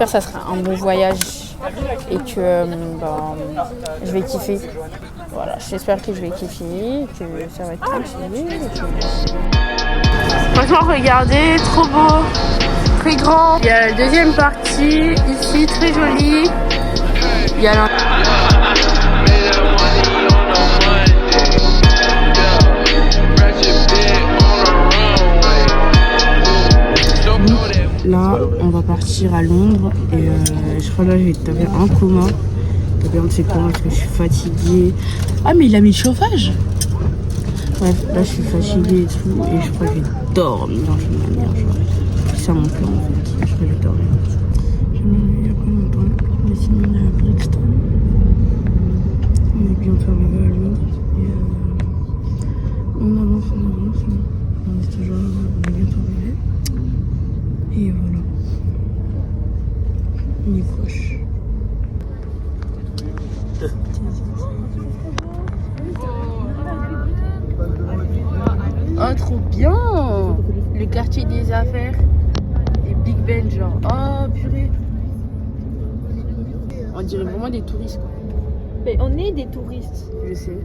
j'espère que ça sera un bon voyage et que je vais kiffer. Voilà, j'espère que je vais kiffer, que ça va être tranquille. Franchement, regardez, trop beau, très grand. Il y a la deuxième partie ici, très jolie. Il y a Là, on va partir à Londres et je crois là je vais taper un coma. Taper un de ces comas parce que je suis fatiguée. Ah mais il a mis le chauffage. Bref, là je suis fatiguée et tout et je crois que je vais dormir d'une manière genre. C'est ça mon plan en fait. Je crois que je vais dormir. Je me réveille il y a pas longtemps. On est signé à Brixton. On est bientôt arrivé à Londres et on avance. On est toujours là, on est bientôt arrivé. Et voilà. On est proche. Oh, trop bien! Le quartier des affaires. Et Big Ben, genre. Oh, purée. On dirait vraiment des touristes, quoi. Mais on est des touristes. Je sais.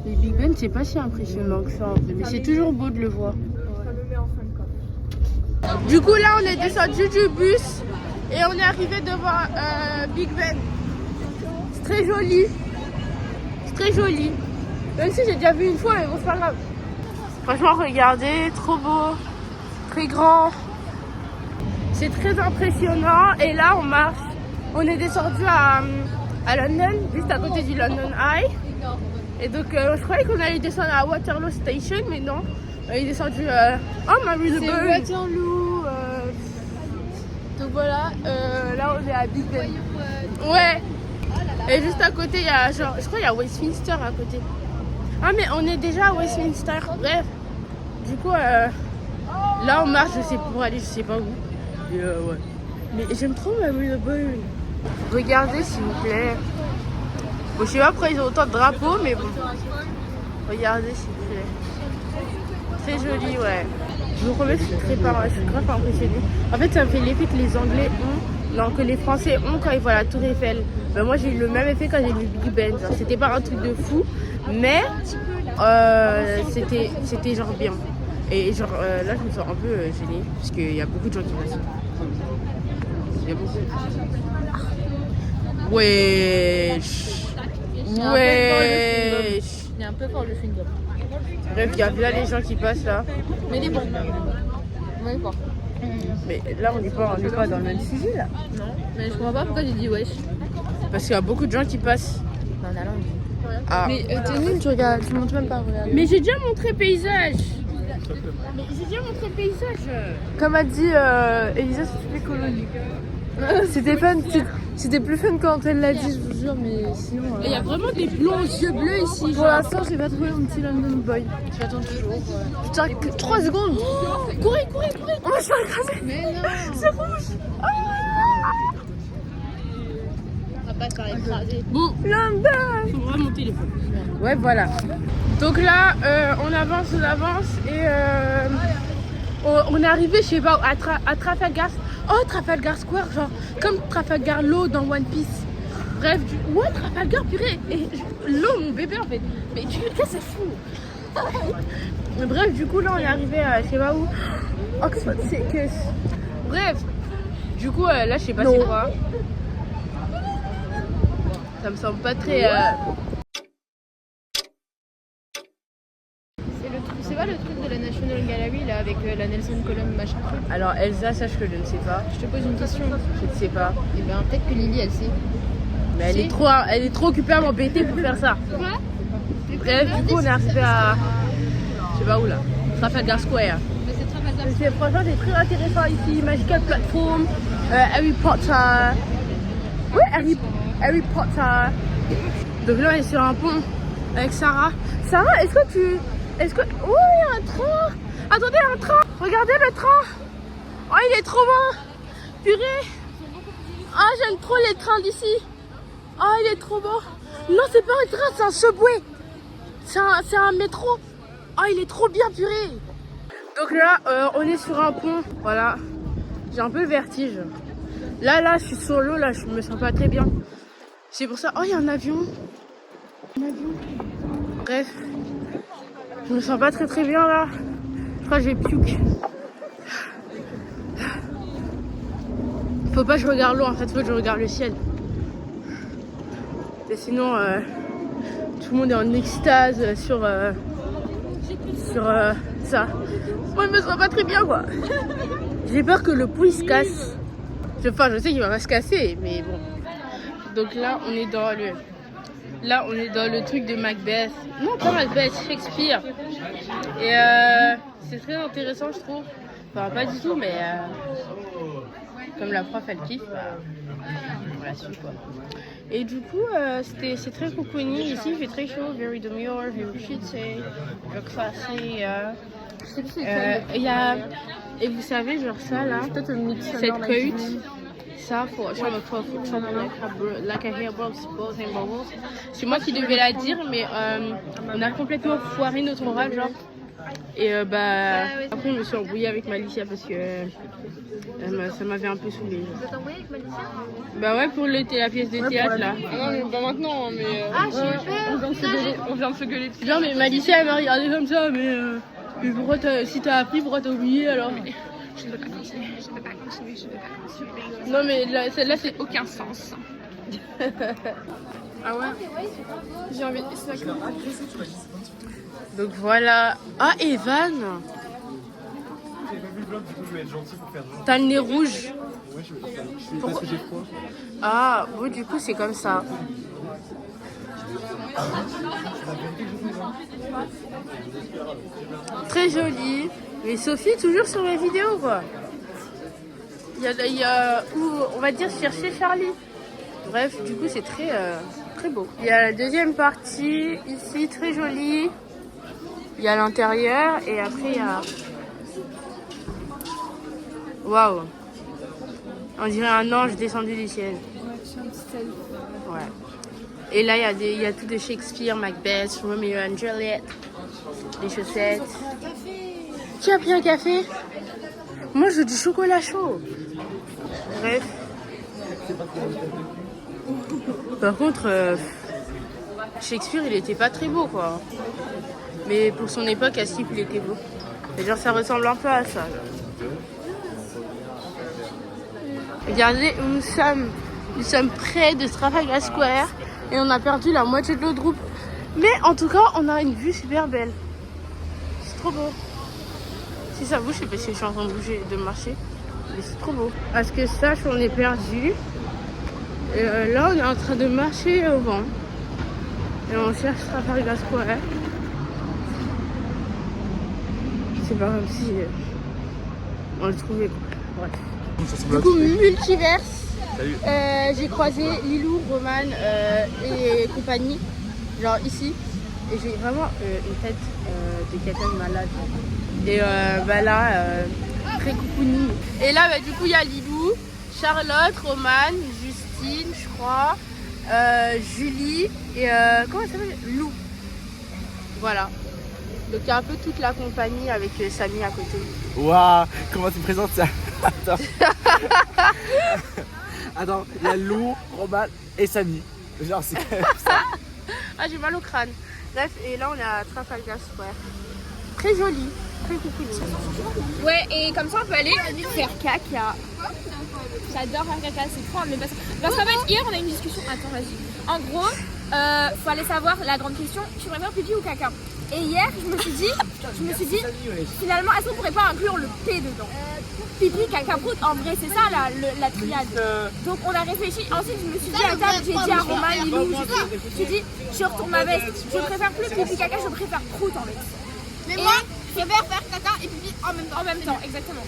Les Big Ben, c'est pas si impressionnant que ça, en fait. Mais c'est toujours beau de le voir. Du coup là on est descendu du bus et on est arrivé devant Big Ben. C'est très joli. C'est très joli. Même si j'ai déjà vu une fois, mais bon c'est pas grave. Franchement regardez, trop beau, très grand. C'est très impressionnant et là on marche. On est descendu à London, juste à côté du London Eye. Et donc je croyais qu'on allait descendre à Waterloo Station, mais non. On est descendu Marylebone. C'est Waterloo. Donc voilà, là on est à Big Ben. Ouais. Et juste à côté, il y a genre, je crois qu'il y a Westminster à côté. Ah mais on est déjà à Westminster. Bref. Du coup, là on marche, je sais pour aller, je sais pas où. Et ouais. Mais j'aime trop Marylebone. Regardez s'il vous plaît. Bon, je sais pas pourquoi ils ont autant de drapeaux, mais bon. Regardez s'il vous plaît. Très joli, ouais. Je vous promets, je suis grave impressionnée. En fait, ça me fait l'effet que les Anglais ont, non, que les Français ont quand ils voient la Tour Eiffel. Ben, moi, j'ai eu le même effet quand j'ai vu Big Ben. C'était pas un truc de fou, mais c'était genre bien. Et genre là, je me sens un peu gênée parce qu'il y a beaucoup de gens qui passent. Il y a beaucoup. Wesh. Wesh. Il est un peu fort le chewing-gum. Bref, il y a là les gens qui passent là. Mais il est bon. Ouais, quoi. Mais là, on n'est pas dans le même sujet là. Non, mais je comprends pas pourquoi j'ai dit wesh. Parce qu'il y a beaucoup de gens qui passent. Dans la langue. Ah. Mais t'es nul, tu regardes, tu montes même pas, regarde. Mais j'ai déjà montré paysage. Comme a dit Elisa, c'est toutes les colonies. C'était fun, c'était plus fun quand elle l'a dit, je vous jure, mais sinon. Et il y a vraiment des blonds aux yeux bleus ici. Pour l'instant, j'ai pas trouvé mon petit London Boy. J'attends toujours. Putain, 3 secondes. Oh, courez. On va se faire écraser. Mais non. C'est rouge. On va pas se faire écraser. Bon, London. faut vraiment mon téléphone. Ouais, voilà. Donc là, on avance et on est arrivé, je sais pas, à Trafalgar. Oh, Trafalgar Square, genre comme Trafalgar Law dans One Piece. Bref, ouais, Trafalgar, purée. Et l'eau, mon bébé en fait. Mais qu'est-ce que c'est fou. Bref, du coup, là, on est arrivé à je sais pas où. Oxford Circus. Bref, du coup, là, je sais pas c'est quoi. Ça me semble pas très. C'est pas le truc de la National Gallery là avec la Nelson Column machin truc. Alors, Elsa, sache que je ne sais pas. Je te pose une question. Je ne sais pas. Et ben peut-être que Lily elle sait. Mais elle est trop occupée à m'embêter pour faire ça. Ouais. Bref, du coup, on est arrivé à. Je sais pas où là. Trafalgar Square. Mais c'est Trafalgar. Franchement, c'est très intéressant ici. Magical Platform, Harry Potter. Oui, Harry Potter. Donc là, on est sur un pont avec Sarah. Sarah, est-ce que. Oh, il y a un train. Attendez, un train. Regardez le train. Oh, il est trop bon. Purée. Ah, j'aime trop les trains d'ici. Ah, il est trop beau. Non, c'est pas un train, c'est un subway. C'est un métro. Ah, il est trop bien, purée. Donc là, on est sur un pont. Voilà. J'ai un peu le vertige. Là, je suis sur l'eau, là, je me sens pas très bien. C'est pour ça... Oh, il y a un avion. Bref. Je me sens pas très bien, là. Je crois que je vais puke. Faut pas que je regarde l'eau, en fait, faut que je regarde le ciel. Et sinon, tout le monde est en extase sur ça. Moi, je me sens pas très bien, quoi. J'ai peur que le puits se casse. Enfin, je sais qu'il va pas se casser, mais bon. Donc là, on est dans le truc de Macbeth. Non, pas Macbeth, Shakespeare. Et c'est très intéressant, je trouve. Enfin, pas du tout, mais comme la prof, elle kiffe, on la suit, quoi. Et du coup, c'est très cocooning. Ici, il fait très chaud, very demure, very shitty, very classy. Et vous savez, genre ça, là, cette cohute, ça, c'est moi qui devais la dire, mais on a complètement foiré notre oral, genre. Et après, je me suis embrouillée avec Malicia parce que ça m'avait un peu saoulée. Vous êtes embrouillée avec Malicia? Bah ouais, pour la pièce de théâtre là. Non, mais pas maintenant, mais. On vient de se gueuler. Genre, mais Malicia elle m'a regardé comme ça, mais pourquoi si t'as appris, pourquoi t'as oublié alors? Je ne veux pas continuer. Non, mais celle-là c'est Aucun sens. Ah ouais? J'ai envie de. C'est d'accord. Donc voilà. Ah, Evan! T'as le nez rouge. Parce que j'ai froid. Ah, bon, du coup, c'est comme ça. Très joli. Mais Sophie, toujours sur mes vidéos, quoi. Il y a où, on va dire, chercher Charlie. Bref, du coup, c'est très beau. Il y a la deuxième partie, ici, très jolie. Il y a l'intérieur et après, il y a... Waouh! On dirait un ange descendu du ciel. Ouais. Et là, il y a tout de Shakespeare, Macbeth, Romeo and Juliet, les chaussettes. Qui a pris un café? Moi, je veux du chocolat chaud. Bref. Par contre, Shakespeare, il était pas très beau, quoi. Mais pour son époque, à Skip, il était beau. Et genre, ça ressemble un peu à ça. Regardez, nous sommes près de Trafalgar Square et on a perdu la moitié de notre groupe. Mais en tout cas, on a une vue super belle. C'est trop beau. Si ça bouge, je sais pas si je suis en train de bouger, de marcher. Mais c'est trop beau. Parce que sache, on est perdu. Et là, on est en train de marcher au vent. Et on cherche Trafalgar Square. C'est pas comme si on le trouvait, quoi. Bref. Du coup, multiverse. J'ai croisé Lilou, Roman et compagnie, genre ici. Et j'ai vraiment une tête de quelqu'un de malade. Et là, très cocooning. Et là, du coup, il y a Lilou, Charlotte, Roman, Justine, je crois, Julie et comment elle s'appelle? Lou. Voilà. Donc il y a un peu toute la compagnie avec Samy à côté. Waouh, comment tu me présentes ça? Attends. Attends, il y a Lou, Roman et Samy. Genre, c'est quand même ça. Ah, j'ai mal au crâne. Bref, et là on est à Trafalgar Square. Très joli, très cocooning. Ouais, et comme ça on peut aller faire caca. J'adore faire caca, c'est trop mais parce qu'en fait hier on a eu une discussion. Attends, vas-y. En gros, faut aller savoir la grande question, tu préfères pipi ou caca? Et hier je me suis dit finalement est-ce qu'on pourrait pas inclure le P dedans? Pipi, caca, prout, en vrai c'est ça la triade. Donc on a réfléchi, ensuite je me suis dit à table, j'ai dit à Romain, Lilou, j'ai dit je retourne ma veste, je préfère plus pipi caca, je préfère prout en fait. Mais moi, je préfère faire caca et pipi en même temps. En même temps, exactement.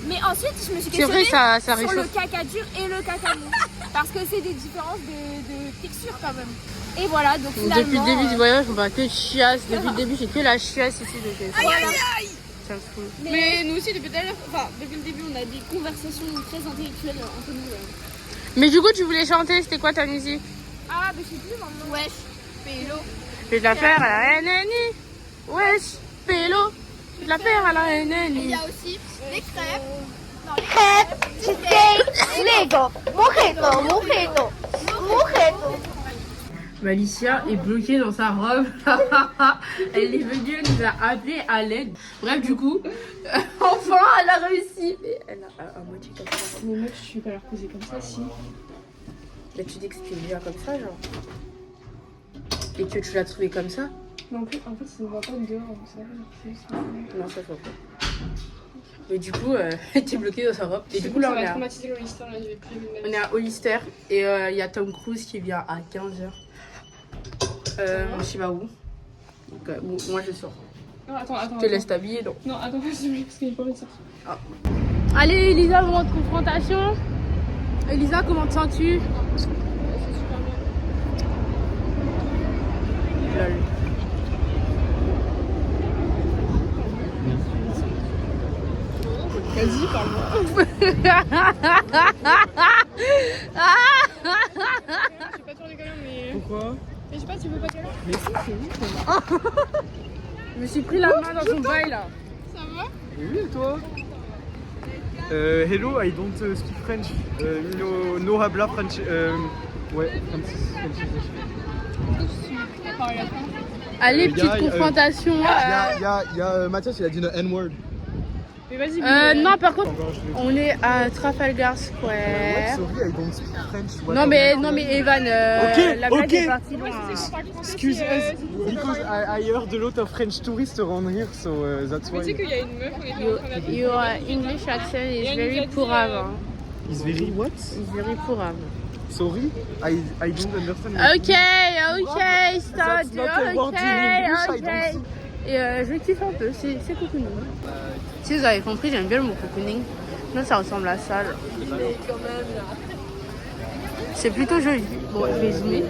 Mais ensuite, je me suis questionnée ça sur réchauffe. le caca dur et le caca mou. Parce que c'est des différences de texture quand même. Et voilà, donc finalement... Depuis le début du voyage, on va que chiasse. Depuis le début, j'ai que la chiasse ici. Donc, Voilà. ça me fout. Mais nous aussi, depuis le début, on a des conversations très intellectuelles entre nous. Mais du coup, tu voulais chanter, c'était quoi ta musique? Ah, mais je sais plus maintenant. Wesh, pélo. Je vais te la faire à la NNI. Wesh, pélo. Je vais te la faire à la Il NNI. y a aussi les crêpes. Alicia est bloquée dans sa robe. Elle est venue, elle nous a appelé à l'aide. Bref, du coup, enfin, elle a réussi. Mais elle a à moitié comme ça. Mais meuf, je suis pas la reposer comme ça, si. Là, tu dis que c'était déjà comme ça, genre. Et que tu l'as trouvé comme ça? Mais en fait, ça ne va pas dehors, vous savez. Non, ça se voit pas. Mais du coup, elle était bloquée dans sa robe. Et du coup, là, on est à Hollister. Et il y a Tom Cruise qui vient à 15h. Je sais pas où. Donc, bon, moi, je sors. Non, attends. Je te laisse t'habiller, donc. Non, attends, s'il te plaît, parce qu'il n'est pas envie de sortir. Ah. Allez, Elisa, moment de confrontation. Elisa, comment te sens-tu? Lol. Vas-y, parle-moi. Je sais pas tourner quand même, mais. Pourquoi? Mais je sais pas, tu veux pas tourner? Mais si, c'est oui. Je me suis pris la main dans son bail là. Ça va? Oui, et toi? Hello, I don't speak French. No habla French. Ouais, comme si. Allez, y a, petite confrontation. Il y a Mathias, il a dit le N-word. Mais vas-y, Non, par contre, on est à Trafalgar Square. Sorry, I don't speak French. Non mais Evan, la blague est partie loin. Excuse us, because I heard a lot of French tourists around here, so that's why. Tu sais qu'il y a une meuf, on est en train d'appeler. Your English accent is very pourrave. Hein. Is very what? Is very pourrave. Sorry, I don't understand. Okay, stop. That's not a word in English, I don't see. Et je kiffe un peu, c'est cocooning. Si vous avez compris, j'aime bien le mot cocooning. Là, ça ressemble à ça. C'est plutôt joli. Bon, je vais zoomer.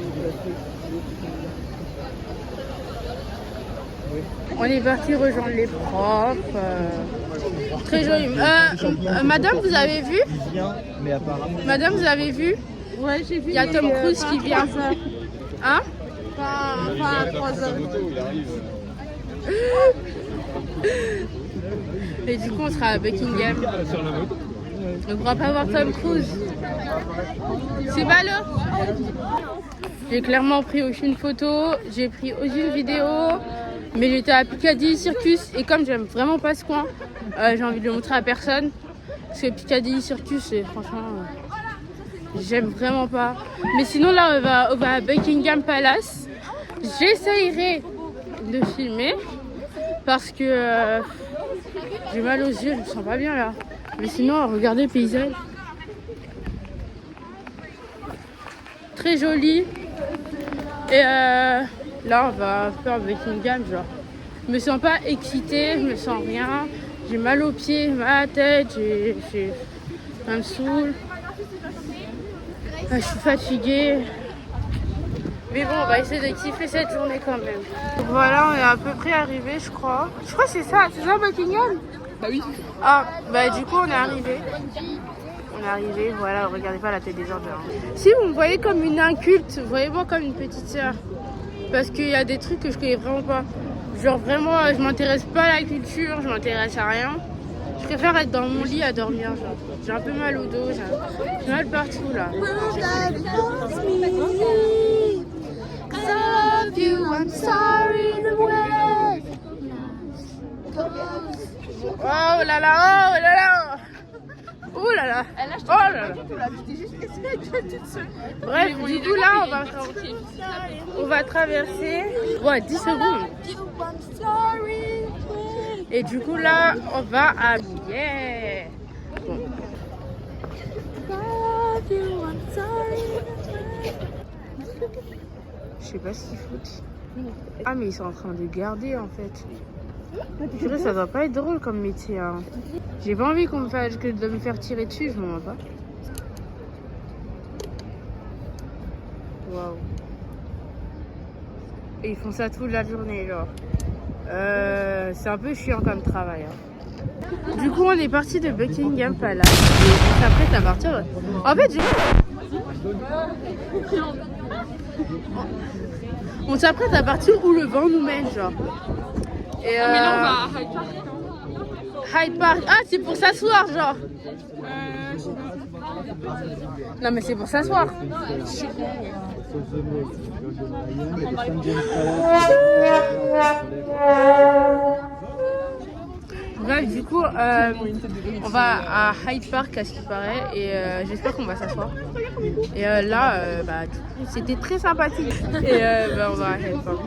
On est parti rejoindre les profs. Très joli. Madame, vous avez vu? Madame, vous avez vu? Ouais, j'ai vu. Il y a Tom Cruise qui vient. Hein? Pas à 3 heures. Et du coup, on sera à Buckingham. On ne pourra pas voir Tom Cruise. C'est ballot. J'ai clairement pris aucune photo, j'ai pris aucune vidéo, mais j'étais à Piccadilly Circus et comme j'aime vraiment pas ce coin, j'ai envie de le montrer à personne. Parce que Piccadilly Circus, franchement, j'aime vraiment pas. Mais sinon, là, on va à Buckingham Palace. J'essayerai de filmer parce que j'ai mal aux yeux, je me sens pas bien là. Mais sinon, regardez le paysage. Très joli. Et là, on va faire Buckingham, genre. Je me sens pas excitée, je me sens rien. J'ai mal aux pieds, mal à la tête, ça me saoule. Je suis fatiguée. Mais bon, on va essayer de kiffer cette journée quand même. Voilà, on est à peu près arrivé, je crois. Je crois que c'est ça Buckingham? Bah oui. Ah, bah du coup, on est arrivé. On est arrivé, voilà, regardez pas la tête des gens. Si vous me voyez comme une inculte, voyez-moi comme une petite sœur. Parce qu'il y a des trucs que je connais vraiment pas. Genre vraiment, je m'intéresse pas à la culture, je m'intéresse à rien. Je préfère être dans mon lit à dormir, genre. J'ai un peu mal au dos, j'ai mal partout là. Oh là là, oh là là. Oh là là. Oh là là. Bref, du coup là, on va traverser. Ouais, 10 secondes. Et du coup là, on va à... Yeah. Bon. Je sais pas ce qu'ils foutent. Ah mais ils sont en train de garder en fait. Purée, ça doit pas être drôle comme métier. Hein. J'ai pas envie de me faire tirer dessus, je m'en rends pas. Waouh. Et ils font ça toute la journée, genre. C'est un peu chiant comme travail. Hein. Du coup, on est parti de Buckingham Palace. Et on s'apprête à partir. En fait, on s'apprête à partir où le vent nous mène, genre. Et mais là, on va à Hyde Park. Hyde Park. Ah, c'est pour s'asseoir, genre. Non, mais c'est pour s'asseoir. Bref, du coup, on va à Hyde Park à ce qui paraît et j'espère qu'on va s'asseoir. Et là, c'était très sympathique. Et on va à Hyde Park.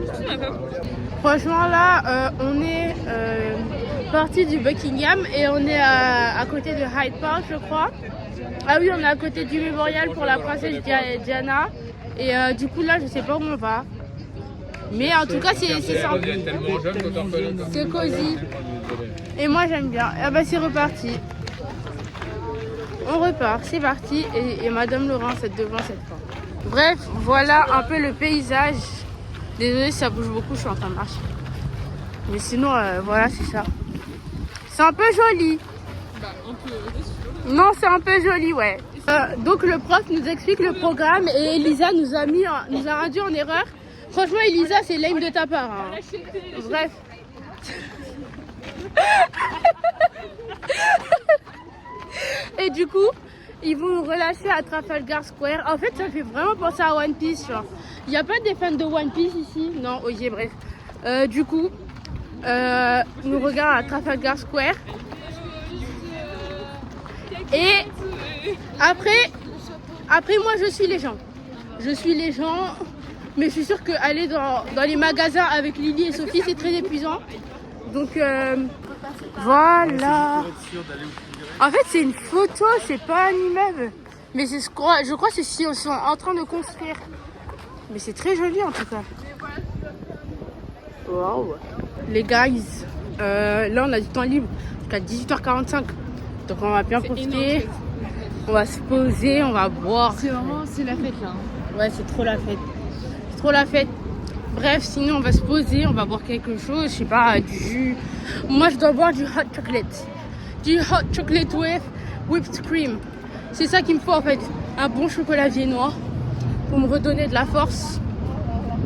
Franchement, là, on est parti du Buckingham et on est à côté de Hyde Park, je crois. Ah oui, on est à côté du mémorial pour la princesse Diana. Et du coup, là, je sais pas où on va. Mais en tout cas, c'est sympa. C'est cosy. Et moi, j'aime bien. Ah bah, c'est reparti. On repart, c'est parti. Et Madame Laurence est devant cette fois. Bref, voilà un peu le paysage. Désolée, ça bouge beaucoup, je suis en train de marcher. Mais sinon, voilà, c'est ça. C'est un peu joli. Non, c'est un peu joli, ouais. Donc le prof nous explique le programme et Elisa nous a induit en erreur. Franchement, Elisa, c'est lame de ta part. Hein. Bref. Et du coup, ils vont nous relâcher à Trafalgar Square. En fait, ça fait vraiment penser à One Piece. Il n'y a pas des fans de One Piece ici? Non, ok, bref. Du coup, nous regardons à Trafalgar Square. Et après moi, je suis les gens. Je suis les gens. Mais je suis sûre qu'aller dans les magasins avec Lily et Sophie, c'est très épuisant. Donc, voilà. En fait, c'est une photo, c'est pas un immeuble. Mais je crois que c'est ce qu'ils sont en train de construire. Mais c'est très joli en tout cas. Waouh. Les guys, là on a du temps libre jusqu'à 18h45. Donc on va bien profiter. On va se poser, on va boire. C'est la fête là. Ouais, c'est trop la fête. C'est trop la fête. Bref, sinon on va se poser, on va boire quelque chose, je sais pas, du jus. Moi je dois boire du hot chocolate. Du hot chocolate with whipped cream. C'est ça qu'il me faut en fait. Un bon chocolat viennois pour me redonner de la force.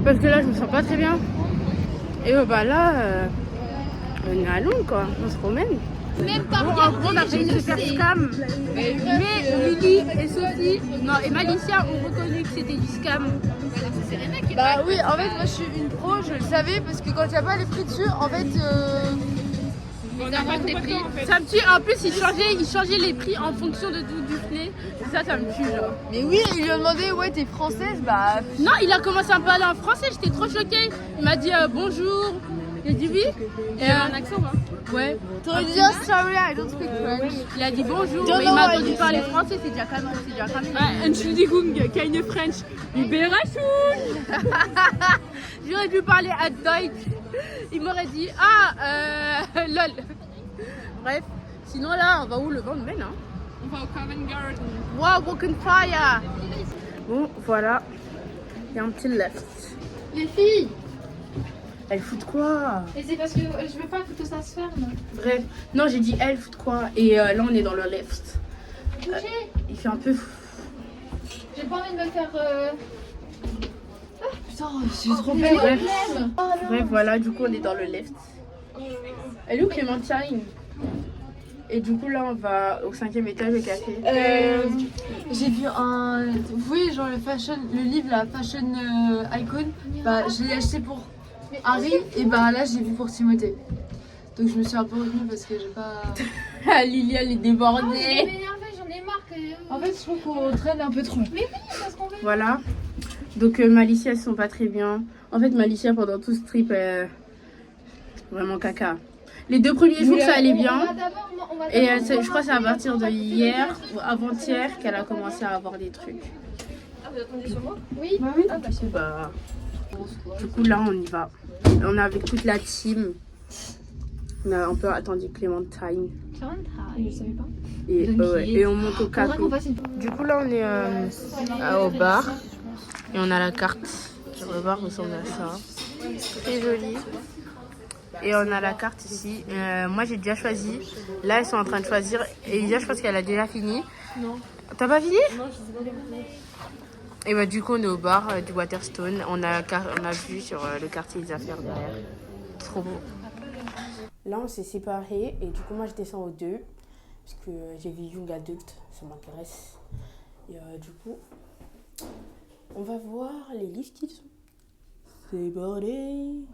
Parce que là je me sens pas très bien. Et là, on est à Londres quoi, on se promène. Même pas Bon, en gros, on a fait une super scam. Mais Lily et Sophie, non, et Malicia ont reconnu que c'était du scam. Bah oui, en fait, moi je suis une pro, je le savais parce que quand il n'y a pas les prix dessus, en fait. Ils inventent des prix. Ça me tue. En plus, ils changeaient les prix en fonction de tout du flé. Ça me tue, genre. Mais oui, ils lui ont demandé, ouais, t'es française, bah. Non, il a commencé un peu à parler en français, j'étais trop choquée. Il m'a dit bonjour. J'ai dit oui. Il a un accent, hein? Ouais. T'aurais dit, oh, sorry, I don't speak French. Il a dit bonjour, mais il m'a entendu parler français, c'est déjà calme. Entschuldigung, keine French. Überraschung! J'aurais dû parler à Deutsch. Il m'aurait dit lol. Bref, sinon là, on va où le vent nous mène, hein? On va au Covent Garden. Wow, Broken Fire. Bon, voilà. Il y a un petit left. Les filles. Elle fout de quoi? Et c'est parce que je veux pas que tout ça se ferme. Bref, non, j'ai dit elle fout de quoi? Et là, on est dans le left. Bougez. Il fait un peu. J'ai pas envie de me faire. Putain, c'est trop belle. Bref. Bref, voilà, du coup, on est dans le left. Elle est où Clémentine? Et du coup, là, on va au 5e étage au café. J'ai vu vous voyez, genre le livre, la Fashion Icon. Bah, je l'ai acheté pour Harry et bah là, j'ai vu pour Timothée. Donc, je me suis un peu retenue parce que j'ai pas. Ah, Lily, elle est débordée. J'en ai marre que. En fait, je trouve qu'on traîne un peu trop. Mais oui, parce qu'on veut. Voilà. Donc, Malicia, elles sont pas très bien. En fait, Malicia, pendant tout ce trip, vraiment caca. Les 2 premiers jours, ça allait bien. Et je crois que c'est à partir de hier ou avant-hier qu'elle a commencé à avoir des trucs. Ah, vous attendez sur moi? Oui. Bah oui. Ah, bah, Bah, du coup, là, on y va. On est avec toute la team. On a un peu attendu Clémentine. je savais pas. Et on monte au Faudra café. qu'on fasse une. Du coup, là, on est au bar. Et on a la carte. Le bar ressemble à ça. Très joli. Et on a la carte ici. Moi, j'ai déjà choisi. Là, ils sont en train de choisir. Et Elisa, je pense qu'elle a déjà fini. Non. T'as pas fini? Non, je sais pas. Et bah, du coup, on est au bar du Waterstone. On a vu sur le quartier des affaires derrière. Trop beau. Là, on s'est séparés et du coup, moi, je descends au 2 parce que j'ai vu Young Adult, ça m'intéresse. Et du coup, on va voir les listes qu'ils sont. C'est bordé,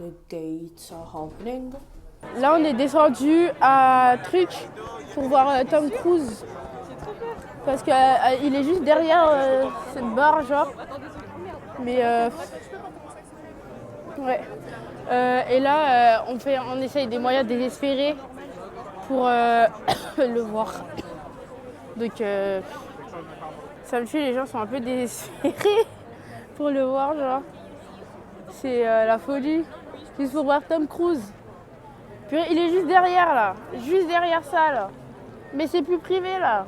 the dates are happening. Là, on est descendu à Truc pour voir Tom Cruise. Parce qu'il est juste derrière cette barre, genre. Mais ouais. Et là, on essaye des moyens désespérés pour le voir. Donc, ça me tue, les gens sont un peu désespérés pour le voir, genre. C'est la folie. Juste pour voir Tom Cruise. Puis, il est juste derrière, là. Juste derrière ça, là. Mais c'est plus privé, là.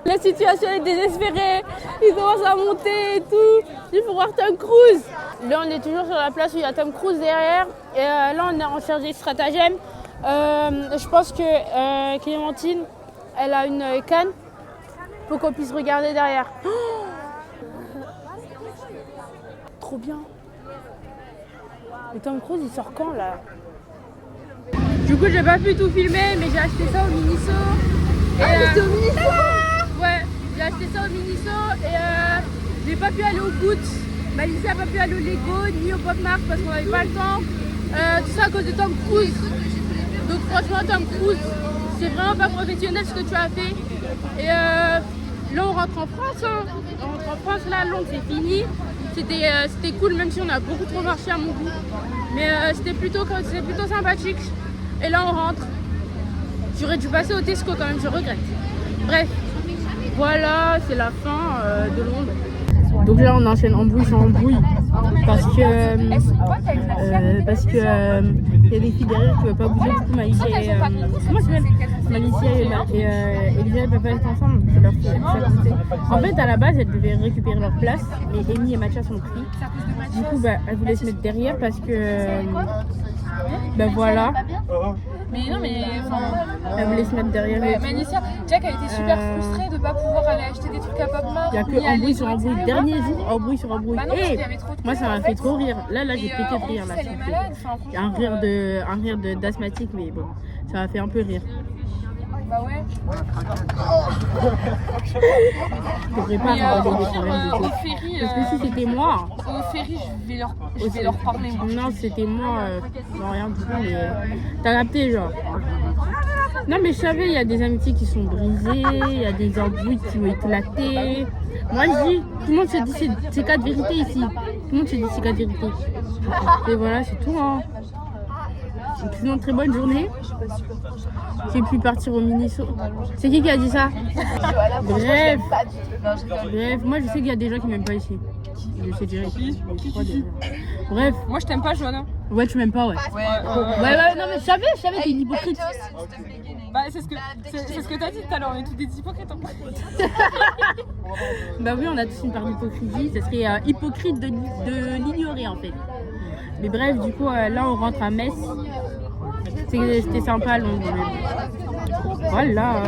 La situation est désespérée. Ils commencent à monter et tout. Juste pour voir Tom Cruise. Là, on est toujours sur la place où il y a Tom Cruise derrière. Et là, on est en charge des stratagèmes. Je pense que Clémentine, elle a une canne pour qu'on puisse regarder derrière. Oh, trop bien. Et Tom Cruise, il sort quand, là? Du coup, j'ai pas pu tout filmer, mais j'ai acheté ça au Miniso. C'était au Miniso. Ouais, j'ai acheté ça au Miniso et j'ai pas pu aller au Boot. Malicia a pas pu aller au Lego ni au Pop Mart parce qu'on avait pas le temps. Tout ça à cause de Tom Cruise. Donc franchement, Tom Cruise, c'est vraiment pas professionnel ce que tu as fait. Et là, on rentre en France. Hein. On rentre en France, là, Londres, c'est fini. C'était cool, même si on a beaucoup trop marché à mon goût. Mais c'était plutôt sympathique. Et là, on rentre. J'aurais dû passer au Tesco quand même, je regrette. Bref, voilà, c'est la fin de Londres. Donc là, on enchaîne embrouille sur embrouille. Parce que y a des filles derrière qui ne veulent pas bouger. Du coup, Malicia et Elisa ne peuvent pas être ensemble. Je leur fais ça compter. En fait, à la base, elles devaient récupérer leur place. Mais Amy et Matcha sont pris. Du coup, elles voulaient se mettre derrière parce que... voilà. Mais non, mais Elle voulait se mettre derrière. Malicia, Jack a été super frustrée de ne pas pouvoir aller acheter des trucs à Pop Mart. Il n'y a que embrouille sur embrouille. Dernier jour, embrouille sur embrouille. Bah non, parce qu'il y avait trop de moi, ça m'a fait trop rire. Là, j'ai pété de rire. Là, elle est malade. un rire d'asthmatique, mais bon, ça m'a fait un peu rire. Bah ouais. Je devrais pas avoir des problèmes de au tête. ferry, Parce que si c'était moi... au ferry, je vais leur parler. Moi. Non, c'était moi, non, rien du tout, mais t'as capté, genre. Non, mais je savais, il y a des amitiés qui sont brisées, il y a des embrouilles qui ont éclaté. Moi, je dis, tout le monde se dit c'est 4 vérités ici. Tout le monde se dit c'est 4 vérités. Et voilà, c'est tout, hein. Sinon, très bonne journée. J'ai pu partir au Miniso. C'est qui a dit ça? Bref, moi je sais qu'il y a des gens qui m'aiment pas ici. Je sais direct. Bref. Moi, je t'aime pas, Joanna. Ouais, tu m'aimes pas, ouais. Ouais, non, mais je savais, t'es une hypocrite. Bah, c'est ce que t'as dit tout à l'heure, on est tous des hypocrites. Hein. Bah oui, on a tous une part d'hypocrisie. Ça serait hypocrite de l'ignorer, en fait. Mais bref, du coup, là, on rentre à Metz. C'était sympa, Londres. Voilà.